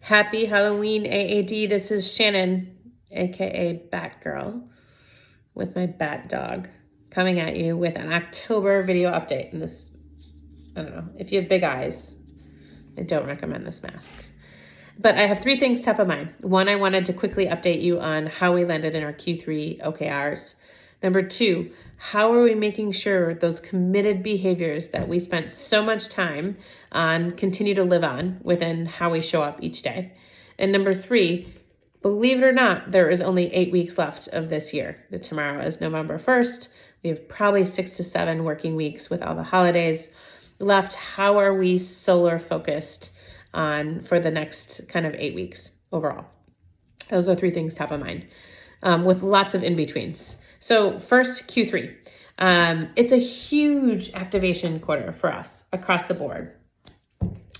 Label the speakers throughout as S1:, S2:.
S1: Happy Halloween, AAD. This is Shannon, aka Batgirl, with my bat dog, coming at you with an October video update. And this, I don't know, if you have big eyes, I don't recommend this mask. But I have three things top of mind. One, I wanted to quickly update you on how we landed in our Q3 OKRs. Number two, how are we making sure those committed behaviors that we spent so much time on continue to live on within how we show up each day? And number three, believe it or not, there is only 8 weeks left of this year. Tomorrow is November 1st. We have probably 6 to 7 working weeks with all the holidays left. How are we solar focused on for the next kind of 8 weeks overall? Those are three things top of mind, with lots of in-betweens. So first, Q3. It's a huge activation quarter for us across the board.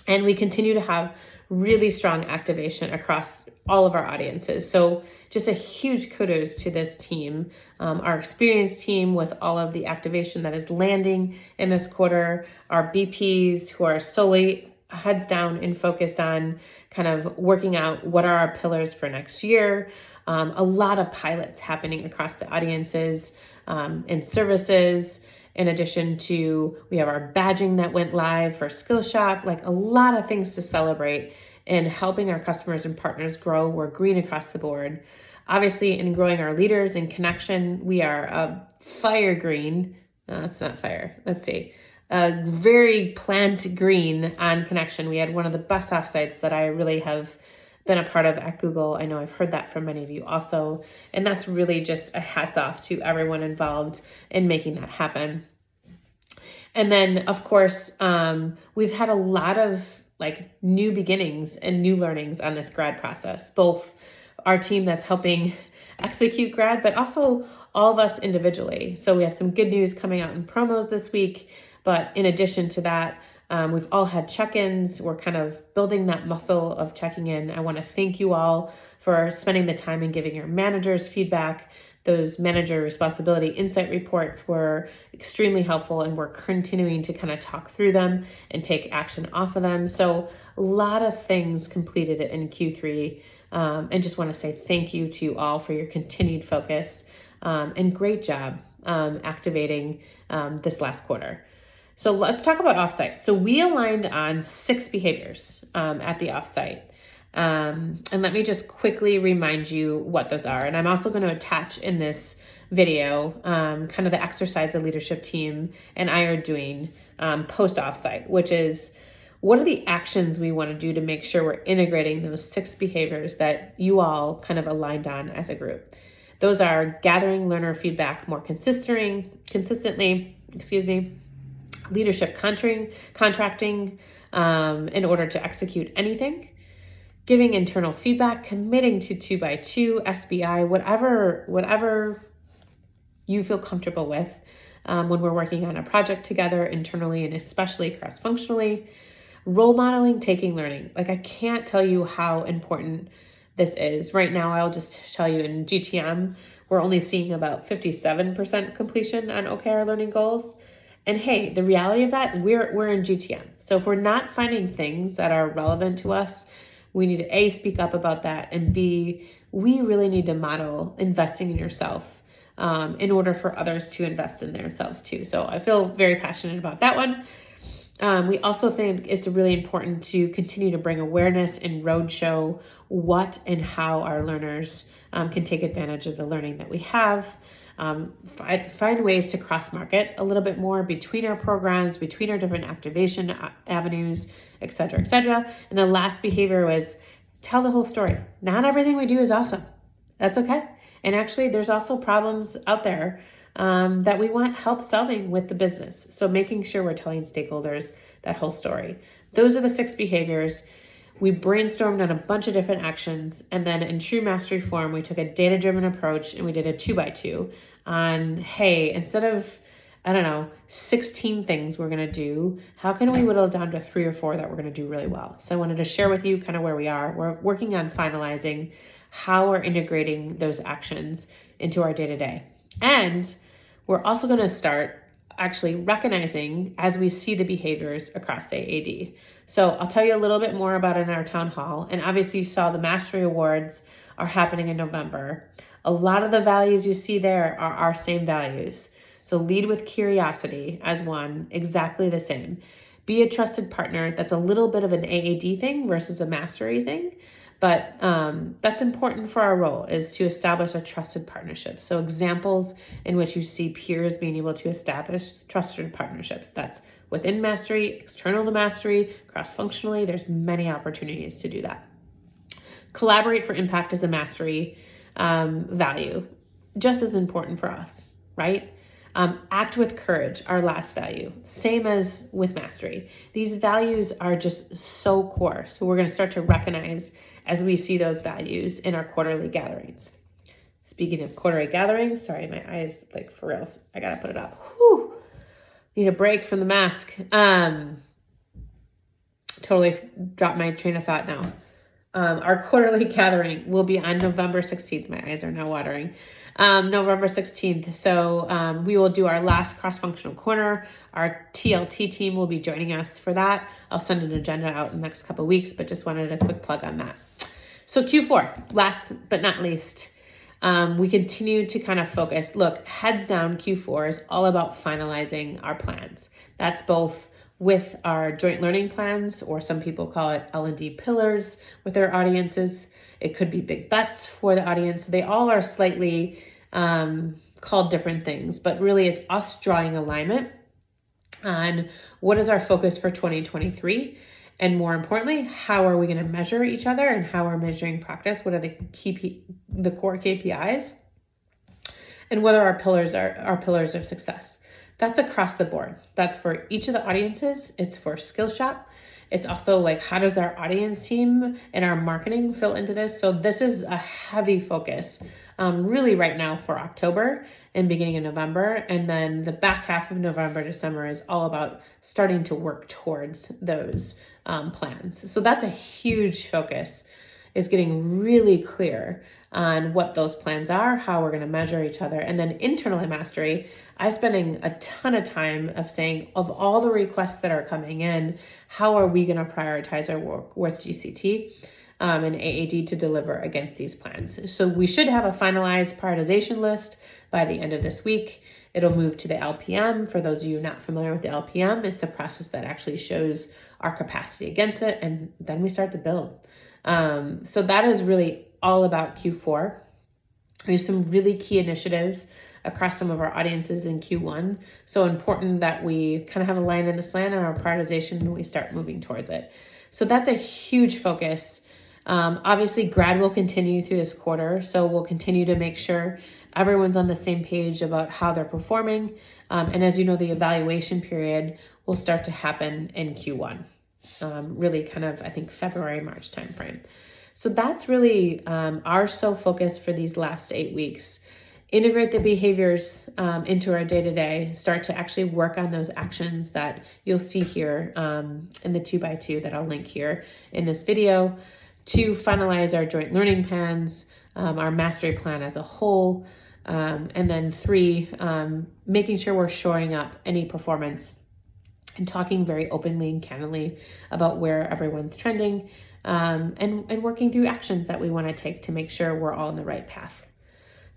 S1: And we continue to have really strong activation across all of our audiences. So just a huge kudos to this team, our experienced team with all of the activation that is landing in this quarter, our BPs who are solely heads down and focused on kind of working out what are our pillars for next year. A lot of pilots happening across the audiences and services. In addition to, we have our badging that went live for Skillshop, like a lot of things to celebrate in helping our customers and partners grow. We're green across the board. Obviously, in growing our leaders and connection, we are a fire green. No, that's not fire. Let's see. A very plant green on connection. We had one of the best offsites that I really have been a part of at Google. I know I've heard that from many of you also. And that's really just a hats off to everyone involved in making that happen. And then, of course, we've had a lot of like new beginnings and new learnings on this grad process, both our team that's helping execute grad, but also all of us individually. So we have some good news coming out in promos this week. But in addition to that, we've all had check-ins. We're kind of building that muscle of checking in. I want to thank you all for spending the time and giving your managers feedback. Those manager responsibility insight reports were extremely helpful, and we're continuing to kind of talk through them and take action off of them. So a lot of things completed in Q3, and just want to say thank you to you all for your continued focus and great job activating this last quarter. So let's talk about offsite. So we aligned on 6 behaviors at the offsite. And let me just quickly remind you what those are. And I'm also going to attach in this video kind of the exercise the leadership team and I are doing post offsite, which is what are the actions we want to do to make sure we're integrating those 6 behaviors that you all kind of aligned on as a group. Those are gathering learner feedback more consistently, leadership contracting in order to execute anything, giving internal feedback, committing to 2x2, SBI, whatever you feel comfortable with when we're working on a project together internally and especially cross-functionally, role modeling, taking learning. Like I can't tell you how important this is. Right now, I'll just tell you in GTM, we're only seeing about 57% completion on OKR learning goals. And hey, the reality of that, we're in GTM. So if we're not finding things that are relevant to us, we need to A, speak up about that, and B, we really need to model investing in yourself in order for others to invest in themselves too. So I feel very passionate about that one. We also think it's really important to continue to bring awareness and roadshow what and how our learners can take advantage of the learning that we have. Find ways to cross-market a little bit more between our programs, between our different activation avenues, et cetera, et cetera. And the last behavior was tell the whole story. Not everything we do is awesome. That's okay. And actually, there's also problems out there that we want help solving with the business. So making sure we're telling stakeholders that whole story. Those are the 6 behaviors. We brainstormed on a bunch of different actions, and then in true mastery form, we took a data-driven approach and we did a 2x2 on, hey, instead of, 16 things we're going to do, how can we whittle it down to 3 or 4 that we're going to do really well? So I wanted to share with you kind of where we are. We're working on finalizing how we're integrating those actions into our day-to-day. And we're also going to start actually recognizing as we see the behaviors across AAD. So I'll tell you a little bit more about it in our town hall. And obviously you saw the Mastery Awards are happening in November. A lot of the values you see there are our same values. So lead with curiosity as one, exactly the same. Be a trusted partner. That's a little bit of an AAD thing versus a mastery thing. But that's important for our role, is to establish a trusted partnership. So examples in which you see peers being able to establish trusted partnerships. That's within mastery, external to mastery, cross-functionally. There's many opportunities to do that. Collaborate for impact is a mastery value, just as important for us, right? Act with courage, our last value, same as with mastery. These values are just so core. So we're going to start to recognize as we see those values in our quarterly gatherings. Speaking of quarterly gatherings, sorry, my eyes like for reals. I got to put it up. Whew. Need a break from the mask. Totally dropped my train of thought now. Our quarterly gathering will be on November 16th. My eyes are now watering. November 16th. So we will do our last cross-functional corner. Our TLT team will be joining us for that. I'll send an agenda out in the next couple of weeks, but just wanted a quick plug on that. So Q4, last but not least, we continue to kind of focus. Look, heads down, Q4 is all about finalizing our plans. That's both with our joint learning plans, or some people call it L&D pillars with our audiences. It could be big bets for the audience. They all are slightly called different things, but really it's us drawing alignment on what is our focus for 2023. And more importantly, how are we going to measure each other and how we're measuring practice? What are the core KPIs? And whether our pillars of success. That's across the board. That's for each of the audiences. It's for Skillshop. It's also like, how does our audience team and our marketing fill into this? So this is a heavy focus really right now for October and beginning of November. And then the back half of November, December is all about starting to work towards those plans. So that's a huge focus, is getting really clear on what those plans are, how we're going to measure each other. And then internally mastery, I'm spending a ton of time of saying, of all the requests that are coming in, how are we going to prioritize our work with GCT and AAD to deliver against these plans? So we should have a finalized prioritization list by the end of this week. It'll move to the LPM. For those of you not familiar with the LPM, it's the process that actually shows our capacity against it. And then we start to build. So that is really all about Q4. We have some really key initiatives across some of our audiences in Q1. So important that we kind of have a line in the sand on our prioritization and we start moving towards it. So that's a huge focus. Obviously, grad will continue through this quarter. So we'll continue to make sure everyone's on the same page about how they're performing. And as you know, the evaluation period will start to happen in Q1. Really kind of, I think, February, March timeframe. So that's really our sole focus for these last 8 weeks. Integrate the behaviors into our day-to-day, start to actually work on those actions that you'll see here in the 2x2 that I'll link here in this video, to finalize our joint learning plans, our mastery plan as a whole, and then 3, making sure we're shoring up any performance and talking very openly and candidly about where everyone's trending, and working through actions that we want to take to make sure we're all on the right path.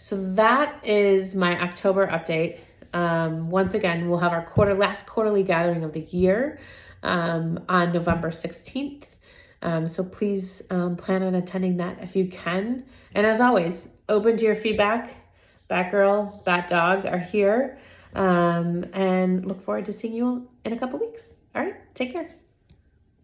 S1: So that is my October update. Once again, we'll have our last quarterly gathering of the year on November 16th. So please plan on attending that if you can. And as always, open to your feedback. Batgirl, Batdog are here. And look forward to seeing you in a couple weeks. All right, take care.